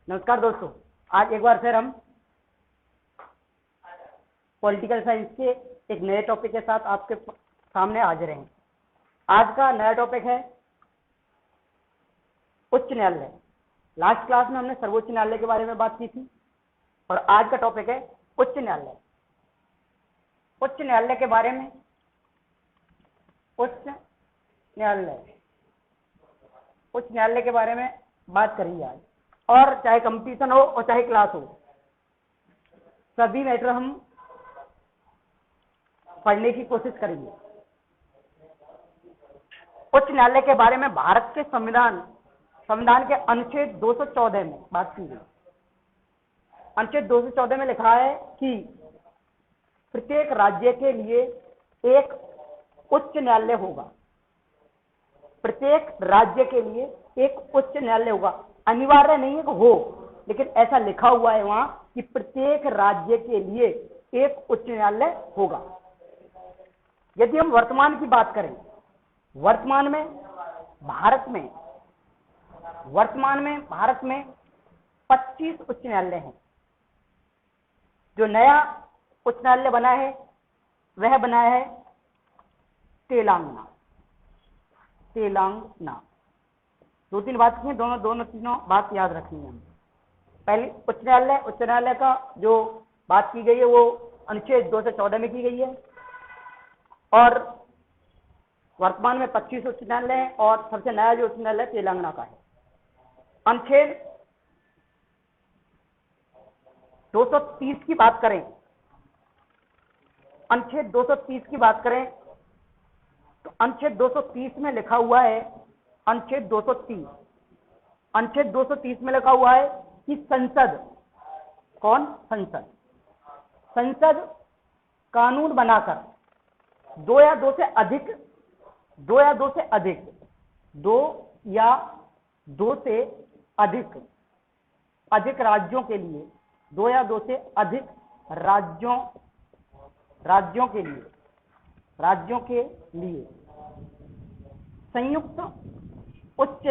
नमस्कार दोस्तों, आज एक बार फिर हम पॉलिटिकल साइंस के एक नए टॉपिक के साथ आपके सामने हाजिर हैं। आज का नया टॉपिक है उच्च न्यायालय। लास्ट क्लास में हमने सर्वोच्च न्यायालय के बारे में बात की थी और आज का टॉपिक है उच्च न्यायालय। उच्च न्यायालय के बारे में उच्च न्यायालय के बारे में बात करेंगे आज। और चाहे कंपटीशन हो और चाहे क्लास हो, सभी मैटर हम पढ़ने की कोशिश करेंगे। उच्च न्यायालय के बारे में भारत के संविधान के अनुच्छेद 214 में बात की गई। अनुच्छेद 214 में लिखा है कि प्रत्येक राज्य के लिए एक उच्च न्यायालय होगा। प्रत्येक राज्य के लिए एक उच्च न्यायालय होगा। अनिवार्य नहीं है कि हो, लेकिन ऐसा लिखा हुआ है वहां कि प्रत्येक राज्य के लिए एक उच्च न्यायालय होगा। यदि हम वर्तमान की बात करें, वर्तमान में भारत में 25 उच्च न्यायालय हैं। जो नया उच्च न्यायालय बना है वह बनाया है तेलंगाना। दो तीन बात की, दोनों तीनों बात याद रखनी है। पहली उच्च न्यायालय का जो बात की गई है वो अनुच्छेद 214 में की गई है और वर्तमान में 25 उच्च न्यायालय है और सबसे नया जो उच्च न्यायालय तेलंगाना का है। अनुच्छेद 230 की बात करें, अनुच्छेद 230 की बात करें तो अनुच्छेद 230 में लिखा हुआ है, अनुच्छेद 230 में लिखा हुआ है कि संसद कानून बनाकर दो या दो से अधिक राज्यों के लिए, दो या दो से अधिक राज्यों के लिए संयुक्त उच्च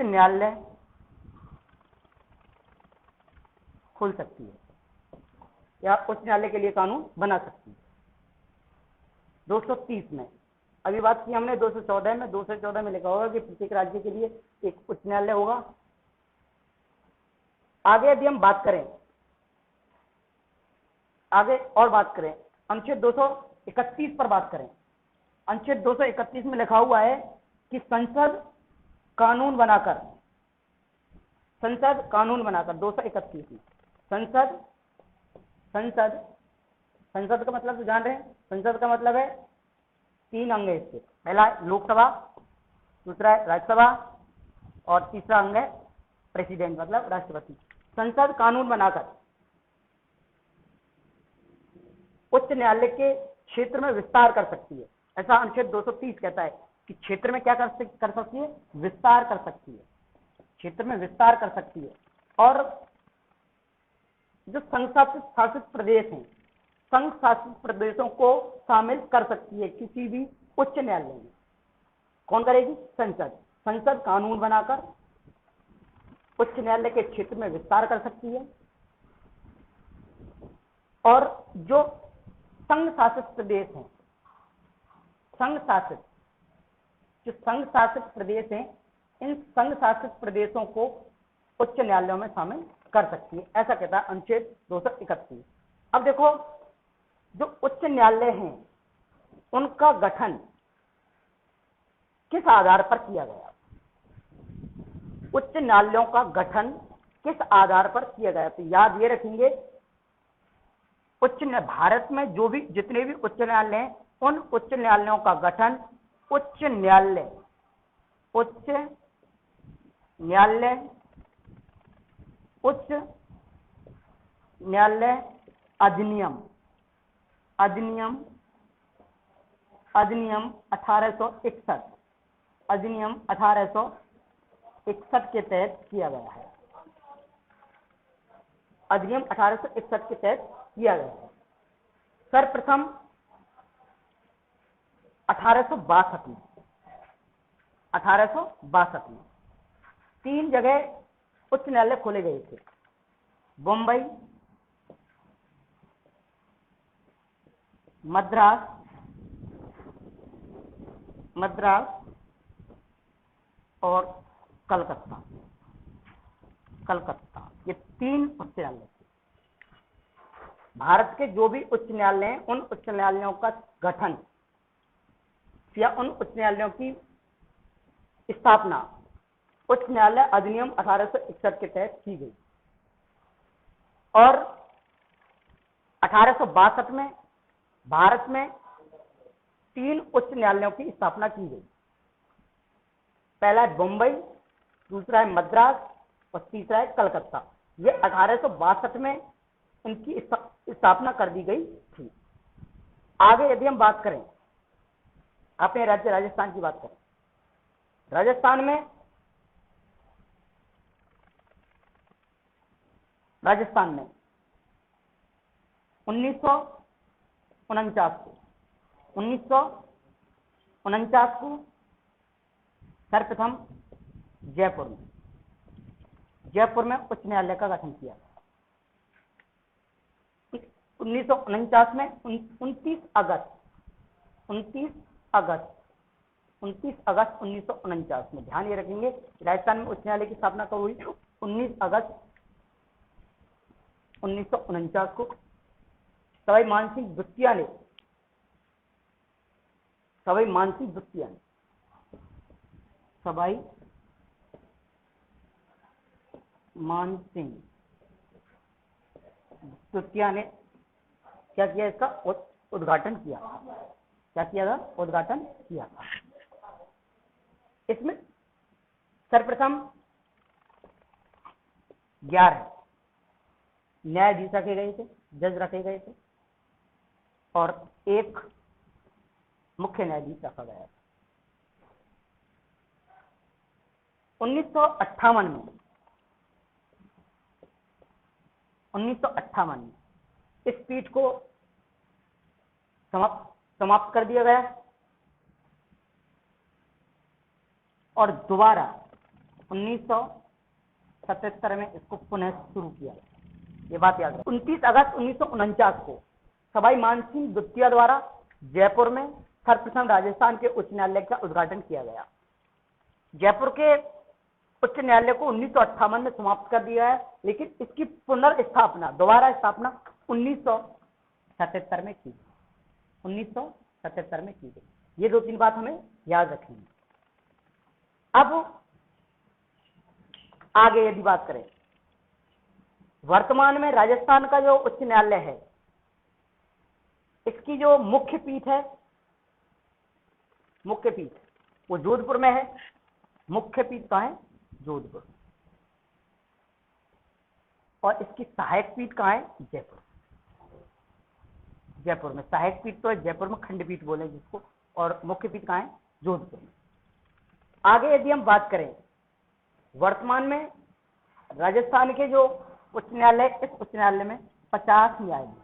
न्यायालय खोल सकती है या उच्च न्यायालय के लिए कानून बना सकती है। 230 में अभी बात की हमने 214 में लिखा होगा कि प्रत्येक राज्य के लिए एक उच्च न्यायालय होगा। आगे यदि हम बात करें, अनुच्छेद 231 पर बात करें। अनुच्छेद 231 में लिखा हुआ है कि संसद कानून बनाकर 231 में संसद का मतलब तो जान रहे हैं। संसद का मतलब है 3 अंग है इसके। पहला है लोकसभा, दूसरा है राज्यसभा और तीसरा अंग है प्रेसिडेंट मतलब राष्ट्रपति। संसद कानून बनाकर उच्च न्यायालय के क्षेत्र में विस्तार कर सकती है। ऐसा अनुच्छेद 230 कहता है कि क्षेत्र में क्या कर सकती है, विस्तार कर सकती है, क्षेत्र में विस्तार कर सकती है। और जो संघ शासित प्रदेश हैं, संघ शासित प्रदेशों को शामिल कर सकती है किसी भी उच्च न्यायालय में। कौन करेगी? संसद कानून बनाकर उच्च न्यायालय के क्षेत्र में विस्तार कर सकती है। और जो संघ शासित प्रदेश हैं, संघ शासित प्रदेश हैं, इन संघ शासित प्रदेशों को उच्च न्यायालयों में शामिल कर सकती है। ऐसा कहता है अनुच्छेद 231। अब देखो, जो उच्च न्यायालय हैं उनका गठन किस आधार पर किया गया? उच्च न्यायालयों का गठन किस आधार पर किया गया? तो याद ये रखेंगे, भारत में जितने भी उच्च न्यायालय हैं, उन उच्च न्यायालयों का गठन उच्च न्यायालय अधिनियम 1861 के तहत किया गया है। अधिनियम 1861 के तहत किया गया है। सर्वप्रथम 1862 में 1862 में 3 जगह उच्च न्यायालय खोले गए थे, बम्बई, मद्रास और कलकत्ता। ये 3 उच्च न्यायालय थे। भारत के जो भी उच्च न्यायालय हैं, उन उच्च न्यायालयों का गठन या उन उच्च न्यायालयों की स्थापना उच्च न्यायालय अधिनियम 1861 के तहत की गई और 1862 में भारत में 3 उच्च न्यायालयों की स्थापना की गई। पहला है बम्बई, दूसरा है मद्रास और तीसरा है कलकत्ता। ये 1862 में इनकी स्थापना कर दी गई थी। आगे यदि हम बात करें अपने राज्य राजस्थान की बात करें, राजस्थान में 1949 को सर्वप्रथम जयपुर में उच्च न्यायालय का गठन किया। 1949 में 29 अगस्त 1949 में, ध्यान ये रखेंगे राजस्थान में उच्च न्यायालय की स्थापना कब हुई? 19 अगस्त 1949 को सवाई मानसिंह द्वितीय ने क्या किया? इसका उद्घाटन किया। क्या किया था? उद्घाटन किया था। इसमें सर्वप्रथम 11 न्यायाधीश रखे गए थे, जज रखे गए थे और एक मुख्य न्यायाधीश रखा गया था। 1958 में इस पीठ को समाप्त कर दिया गया और दोबारा 1977 में इसको पुनः शुरू किया। ये बात याद रखें। 29 अगस्त 1949 को सवाई मानसिंह द्वितीय द्वारा जयपुर में सर्वप्रथम राजस्थान के उच्च न्यायालय का उद्घाटन किया गया। जयपुर के उच्च न्यायालय को 1958 में समाप्त कर दिया है, लेकिन इसकी पुनर्स्थापना, दोबारा स्थापना 1977 में की गई। 1977 में की गई। ये 2-3 बात हमें याद रखनी है। अब आगे यदि बात करें, वर्तमान में राजस्थान का जो उच्च न्यायालय है, इसकी जो मुख्य पीठ वो जोधपुर में है। मुख्य पीठ कहाँ है? जोधपुर। और इसकी सहायक पीठ कहाँ है? जयपुर में। सहायक पीठ तो है जयपुर में, खंडपीठ बोले जिसको, और मुख्य पीठ कहाँ है? जोधपुर में। आगे यदि हम बात करें, वर्तमान में राजस्थान के जो उच्च न्यायालय, इस उच्च न्यायालय में 50 न्यायाधीश,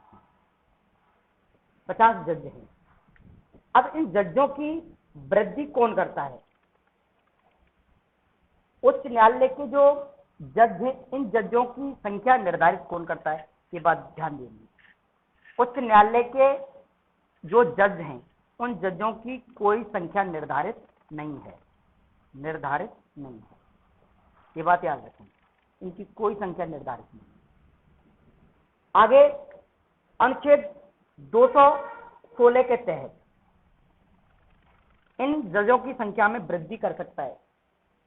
50 जज हैं। अब इन जजों की वृद्धि कौन करता है? उच्च न्यायालय के जो जज हैं, इन जजों की संख्या निर्धारित कौन करता है? ये बात ध्यान देंगे। उच्च न्यायालय के जो जज हैं, उन जजों की कोई संख्या निर्धारित नहीं है। ये बात याद रखें, इनकी कोई संख्या निर्धारित नहीं है। आगे अनुच्छेद 216 के तहत इन जजों की संख्या में वृद्धि कर सकता है।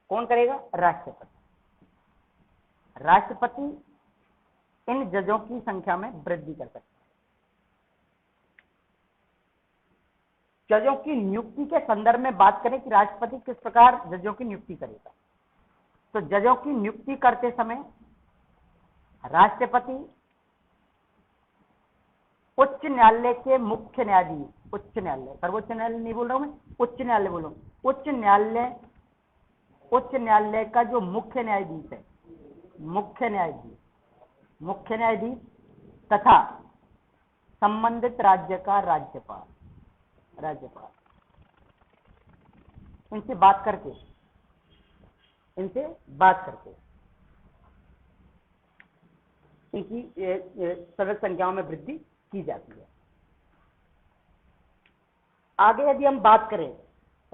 कौन करेगा? राष्ट्रपति इन जजों की संख्या में वृद्धि कर सकता है। जजों की नियुक्ति के संदर्भ में बात करें कि राष्ट्रपति किस प्रकार जजों की नियुक्ति करेगा, तो जजों की नियुक्ति करते समय राष्ट्रपति उच्च न्यायालय के मुख्य न्यायाधीश, उच्च न्यायालय, सर्वोच्च न्यायालय नहीं बोल रहा हूं मैं, उच्च न्यायालय बोल रहा हूं, उच्च न्यायालय का जो मुख्य न्यायाधीश है, मुख्य न्यायाधीश तथा संबंधित राज्य का राज्यपाल इनसे बात करके इनसे बात करके इनकी सरल संख्याओं में वृद्धि की जाती है। आगे यदि हम बात करें,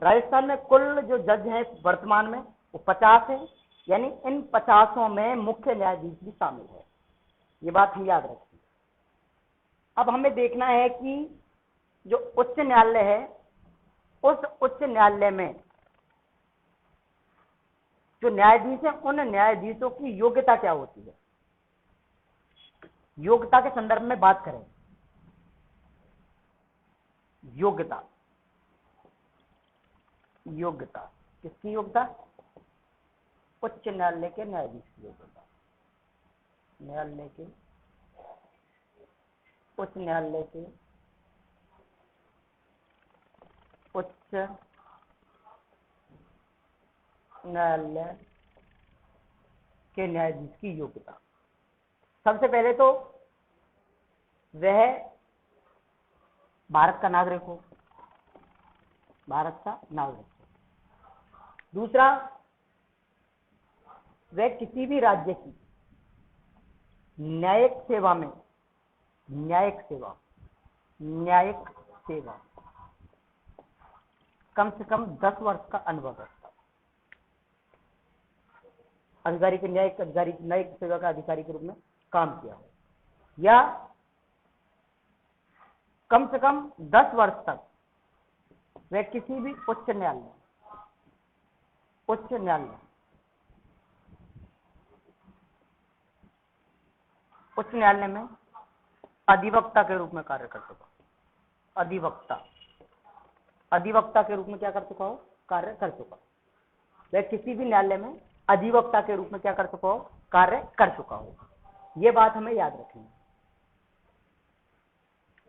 राजस्थान में कुल जो जज हैं वर्तमान में वो 50 है, यानी इन 50 में मुख्य न्यायाधीश भी शामिल है। ये बात हम याद रखें। अब हमें देखना है कि जो उच्च न्यायालय है, उस उच्च न्यायालय में जो न्यायाधीश है, उन न्यायाधीशों की योग्यता क्या होती है। योग्यता के संदर्भ में बात करें, योग्यता योग्यता किसकी योग्यता? उच्च न्यायालय के न्यायाधीश की योग्यता। न्यायालय के उच्च न्यायालय के उच्च न्यायालय के न्यायाधीश की योग्यता। सबसे पहले तो वह भारत का नागरिक हो, भारत का नागरिक हो। दूसरा, वह किसी भी राज्य की न्यायिक सेवा में न्यायिक सेवा कम से कम 10 वर्ष का अनुभव रखता है। अधिकारी के न्यायिक सेवा का अधिकारी के रूप में काम किया हो, या कम से कम 10 वर्ष तक वह किसी भी उच्च न्यायालय में अधिवक्ता के रूप में कार्य कर चुका। अधिवक्ता के रूप में क्या कर चुका हो? कार्य कर चुका। वह किसी भी न्यायालय में अधिवक्ता के रूप में क्या कर चुका हो? कार्य कर चुका हो। यह बात हमें याद रखनी है।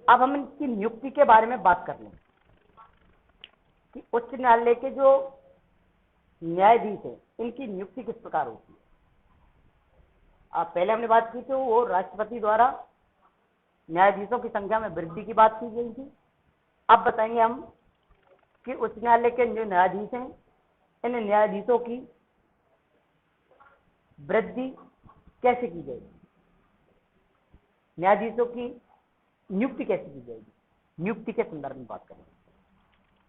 अब हम इनकी नियुक्ति के बारे में बात कर लें कि उच्च न्यायालय के जो न्यायाधीश है, इनकी नियुक्ति किस प्रकार होती है। पहले हमने बात की तो वो राष्ट्रपति द्वारा न्यायाधीशों की संख्या में वृद्धि की बात की गई थी। अब बताएंगे हम कि उच्च न्यायालय के जो न्यायाधीश हैं, इन न्यायाधीशों की वृद्धि कैसे की जाएगी, न्यायाधीशों की नियुक्ति कैसे की जाएगी। नियुक्ति के संदर्भ में बात करेंगे।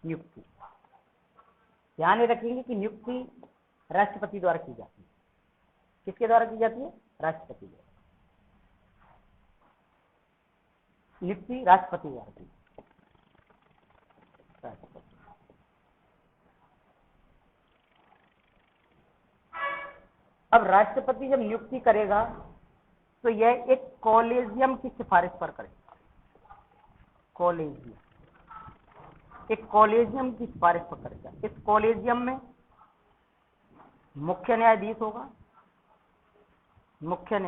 नियुक्ति ध्यान रखेंगे कि नियुक्ति राष्ट्रपति द्वारा की जाती है। किसके द्वारा की जाती है? राष्ट्रपति द्वारा। नियुक्ति राष्ट्रपति द्वारा की। अब राष्ट्रपति जब नियुक्ति करेगा तो यह एक कॉलेजियम की सिफारिश पर करेगा। एक कॉलेजियम की सिफारिश पर करेगा। इस कॉलेजियम में मुख्य न्यायाधीश होगा, मुख्य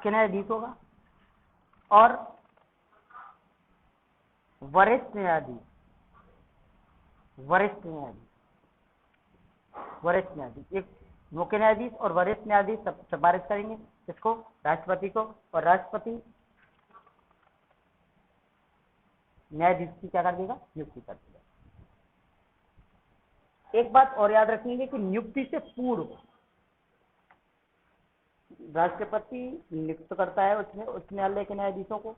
न्यायाधीश होगा, और वरिष्ठ न्यायाधीश एक मुख्य न्यायाधीश और वरिष्ठ न्यायाधीश सिफारिश करेंगे इसको, राष्ट्रपति को, और राष्ट्रपति न्यायाधीश की क्या कर देगा? नियुक्ति कर देगा। एक बात और याद रखेंगे कि नियुक्ति से पूर्व राष्ट्रपति नियुक्त करता है उच्च न्यायालय के न्यायाधीशों को,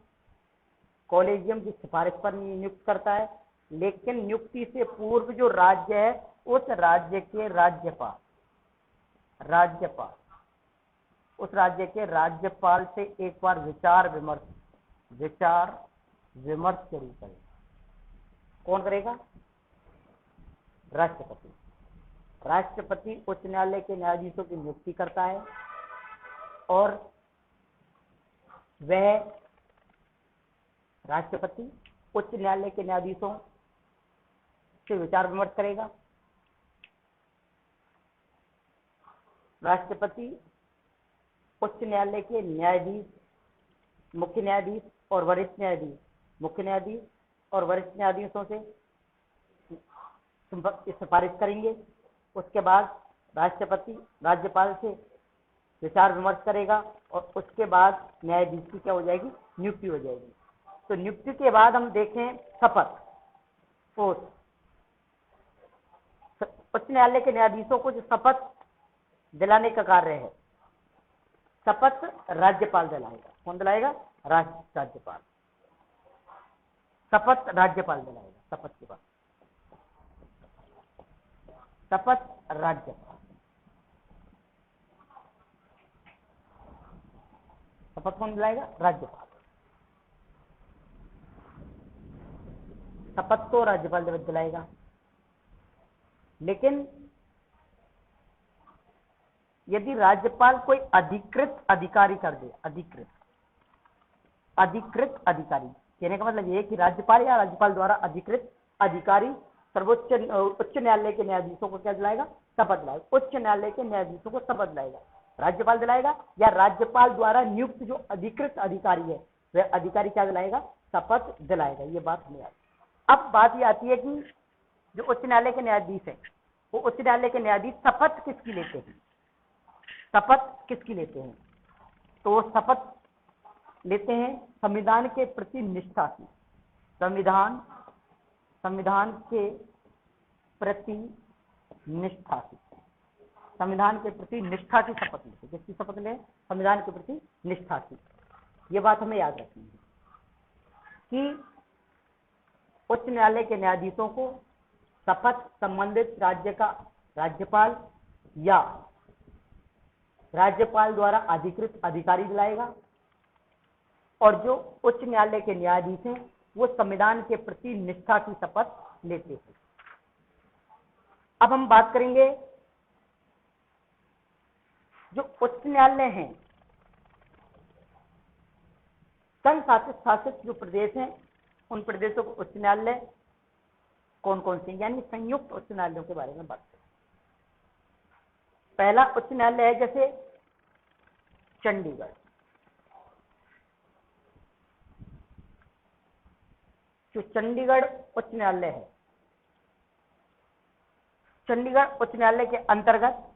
कॉलेजियम की सिफारिश पर नियुक्त करता है, लेकिन नियुक्ति से पूर्व जो राज्य है, उस राज्य के राज्यपाल से एक बार विचार विमर्श जरूर करेगा। कौन करेगा? राष्ट्रपति उच्च न्यायालय के न्यायाधीशों की नियुक्ति करता है, और वह राष्ट्रपति उच्च न्यायालय के न्यायाधीशों से विचार विमर्श करेगा। राष्ट्रपति उच्च न्यायालय के न्यायाधीश, मुख्य न्यायाधीश और वरिष्ठ न्यायाधीशों से सिफारिश करेंगे। उसके बाद राष्ट्रपति राज्यपाल से विचार विमर्श करेगा, और उसके बाद न्यायाधीश की क्या हो जाएगी? नियुक्ति हो जाएगी। तो नियुक्ति के बाद हम देखें शपथ, ओथ, उच्च न्यायालय के न्यायाधीशों को जो शपथ दिलाने का कार्य है, शपथ राज्यपाल दिलाएगा। कौन दिलाएगा? राज्यपाल। शपथ राज्यपाल दिलाएगा। शपथ के बाद शपथ राज्यपाल, शपथ कौन दिलाएगा? राज्यपाल। शपथ तो राज्यपाल दिलाएगा, लेकिन यदि राज्यपाल कोई अधिकृत अधिकारी कर दे, अधिकृत अधिकारी कहने का मतलब यह है कि राज्यपाल या राज्यपाल द्वारा अधिकृत अधिकारी सर्वोच्च उच्च न्यायालय के न्यायाधीशों को क्या दिलाएगा? शपथ दिलाएगा। उच्च न्यायालय के न्यायाधीशों को शपथ दिलाएगा। राज्यपाल दिलाएगा या राज्यपाल द्वारा नियुक्त जो अधिकृत अधिकारी है वह अधिकारी क्या दिलाएगा? शपथ दिलाएगा। ये बात हमें आती है। अब बात ये आती है कि जो उच्च न्यायालय के न्यायाधीश है, वो उच्च न्यायालय के न्यायाधीश शपथ किसकी लेते हैं? शपथ किसकी लेते हैं? तो वो शपथ लेते हैं संविधान के प्रति निष्ठा की। संविधान के प्रति निष्ठा की, संविधान के प्रति निष्ठा की शपथ लेते। किसकी शपथ ले? संविधान के प्रति निष्ठा की। ये बात हमें याद रखनी है कि उच्च न्यायालय के न्यायाधीशों को शपथ संबंधित राज्य का राज्यपाल या राज्यपाल द्वारा अधिकृत अधिकारी दिलाएगा, और जो उच्च न्यायालय के न्यायाधीश हैं वो संविधान के प्रति निष्ठा की शपथ लेते हैं। अब हम बात करेंगे जो उच्च न्यायालय हैं, संघ शासित जो प्रदेश हैं उन प्रदेशों को उच्च न्यायालय कौन कौन से, यानी संयुक्त उच्च न्यायालयों के बारे में बात करें। पहला उच्च न्यायालय है जैसे चंडीगढ़। जो चंडीगढ़ उच्च न्यायालय है, चंडीगढ़ उच्च न्यायालय के अंतर्गत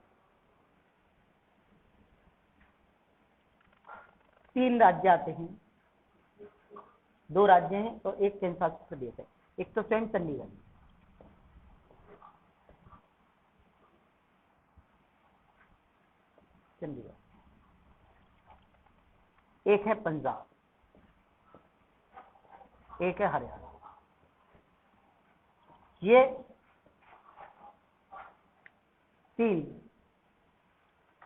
3 राज्य आते हैं। 2 राज्य हैं तो एक केंद्र शासित प्रदेश है। एक तो स्वयं चंडीगढ़, एक है पंजाब, एक है हरियाणा। ये 3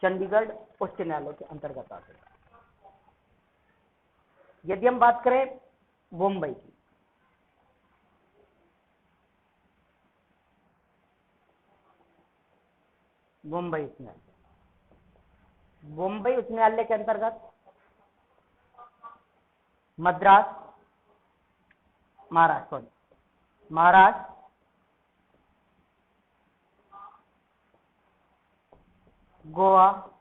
चंडीगढ़ उच्च न्यायालय के अंतर्गत आते हैं। यदि हम बात करें मुंबई की, मुंबई उच्च न्यायालय, मुंबई उच्च न्यायालय के अंतर्गत मद्रास, महाराष्ट्र, गोवा,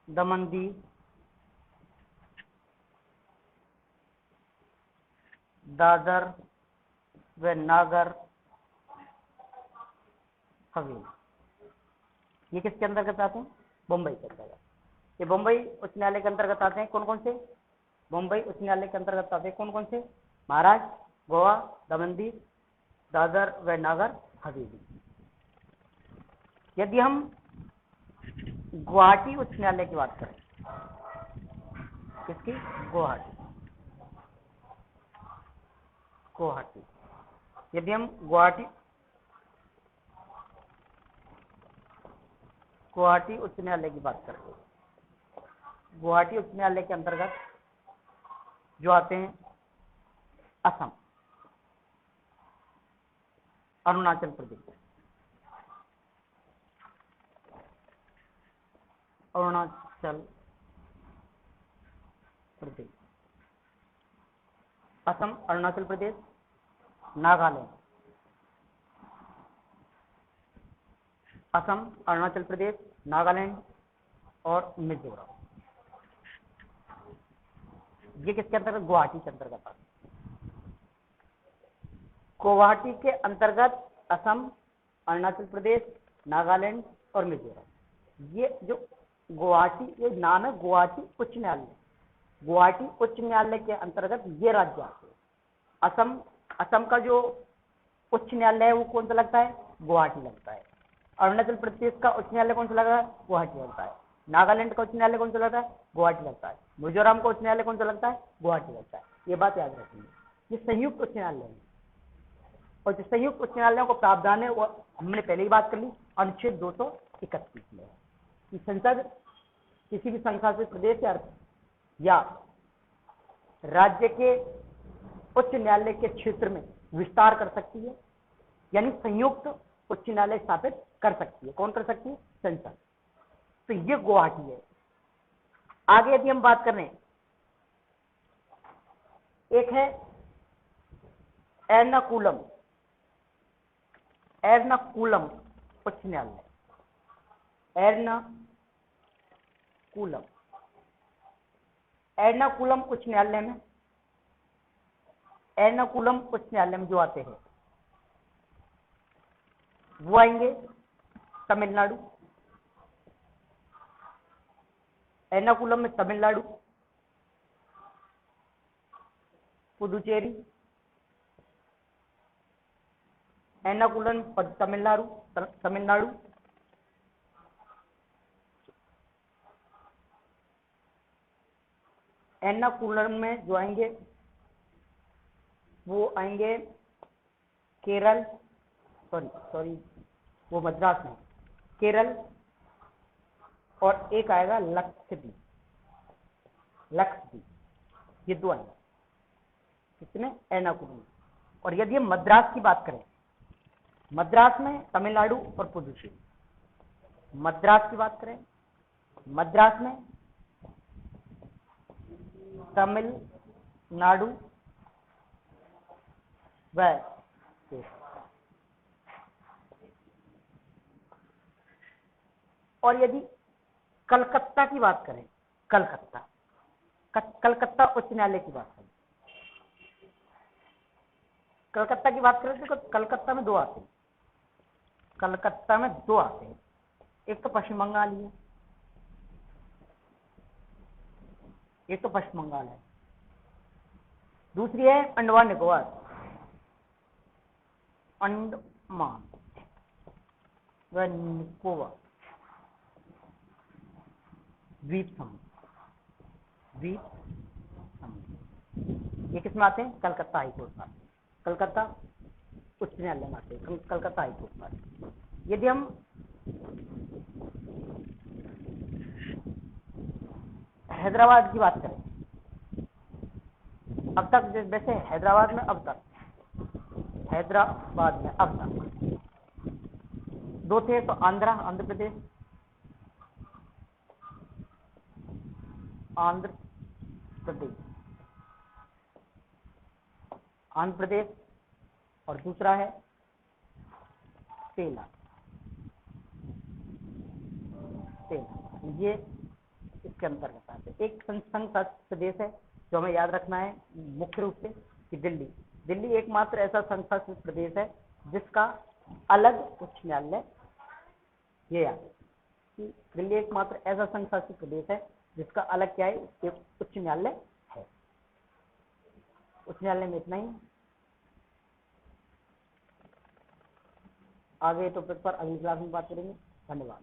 दमन दीव, दादर व नागर हवेली, ये किसके अंतर्गत आते हैं? मुंबई के अंतर्गत। ये मुंबई उच्च न्यायालय के अंतर्गत आते हैं। कौन कौन से? मुंबई उच्च न्यायालय के अंतर्गत आते हैं कौन कौन से? महाराष्ट्र, गोवा, दमन दीव, दादर व नागर हवेली। यदि हम गुवाहाटी उच्च न्यायालय की बात करें, किसकी? गुवाहाटी। यदि हम गुवाहाटी उच्च न्यायालय की बात करें, गुवाहाटी उच्च न्यायालय के अंतर्गत जो आते हैं असम, अरुणाचल प्रदेश, असम, अरुणाचल प्रदेश, नागालैंड, असम, अरुणाचल प्रदेश, नागालैंड और मिजोरम। ये किसके अंतर्गत? गुवाहाटी के अंतर्गत आते हैं। गुवाहाटी के अंतर्गत असम, अरुणाचल प्रदेश, नागालैंड और मिजोरम। ये जो गुवाहाटी, ये नाम है गुवाहाटी उच्च न्यायालय। गुवाहाटी उच्च न्यायालय के अंतर्गत ये राज्य आते हैं। असम का जो उच्च न्यायालय है वो कौन सा लगता है? गुवाहाटी लगता है। अरुणाचल प्रदेश का उच्च न्यायालय कौन सा लग रहा है? गुवाहाटी लगता है। नागालैंड का उच्च न्यायालय कौन सा लगता है? गुवाहाटी लगता है। मिजोरम का उच्च न्यायालय कौन सा लगता है? गुवाहाटी लगता है। ये बात याद रखेंगे, ये संयुक्त उच्च न्यायालय है। और जो संयुक्त उच्च न्यायालयों को प्रावधान है वो हमने पहले ही बात कर ली अनुच्छेद 231 में, कि संसद किसी भी संघ शासित प्रदेश या राज्य के उच्च न्यायालय के क्षेत्र में विस्तार कर सकती है, यानी संयुक्त उच्च न्यायालय स्थापित कर सकती है। कौन कर सकती है? संसद। तो ये गुवाहाटी है। आगे यदि हम बात करें, एक है एर्नाकुलम उच्च न्यायालय। एर्नाकुलम उच्च न्यायालय में जो आते हैं वो आएंगे तमिलनाडु। एर्नाकुलम में तमिलनाडु, पुदुचेरी, एर्नाकुलम और तमिलनाडु, एर्नाकुलम में जो आएंगे वो आएंगे केरल, सॉरी वो मद्रास में, केरल, और एक आएगा लक्षद्वीप। ये दो आएंगे किसमें? एर्नाकुलम। और यदि हम मद्रास की बात करें, मद्रास में तमिलनाडु और पुदुचेरी। मद्रास की बात करें, मद्रास में तमिलनाडु व और यदि कलकत्ता की बात करें, कलकत्ता उच्च न्यायालय की बात करें, कलकत्ता की बात करें तो कलकत्ता में दो आते हैं। एक तो पश्चिम बंगाल ही है, एक तो पश्चिम बंगाल है, दूसरी है अंडमान निकोबार, अंडमान व निकोबार द्वीप समूह। ये किसमें आते हैं? कलकत्ता हाईकोर्ट में आते हैं, कलकत्ता उच्च न्यायालय में आते हैं, कलकत्ता हाईकोर्ट में आते हैं। यदि हम हैदराबाद की बात करें, अब तक वैसे हैदराबाद में अब तक दो थे, तो आंध्र प्रदेश और दूसरा है तेलंगाना। ये इसके अंतर्गत आते हैं। एक संघ शासित प्रदेश है जो हमें याद रखना है मुख्य रूप से कि दिल्ली एकमात्र ऐसा संघ शासित प्रदेश है जिसका अलग उच्च न्यायालय, ये याद कि दिल्ली एकमात्र ऐसा संघ शासित प्रदेश है जिसका अलग क्या है? उच्च न्यायालय है। उच्च न्यायालय में इतना ही। आगे टॉपिक पर अगली क्लास में बात करेंगे। धन्यवाद।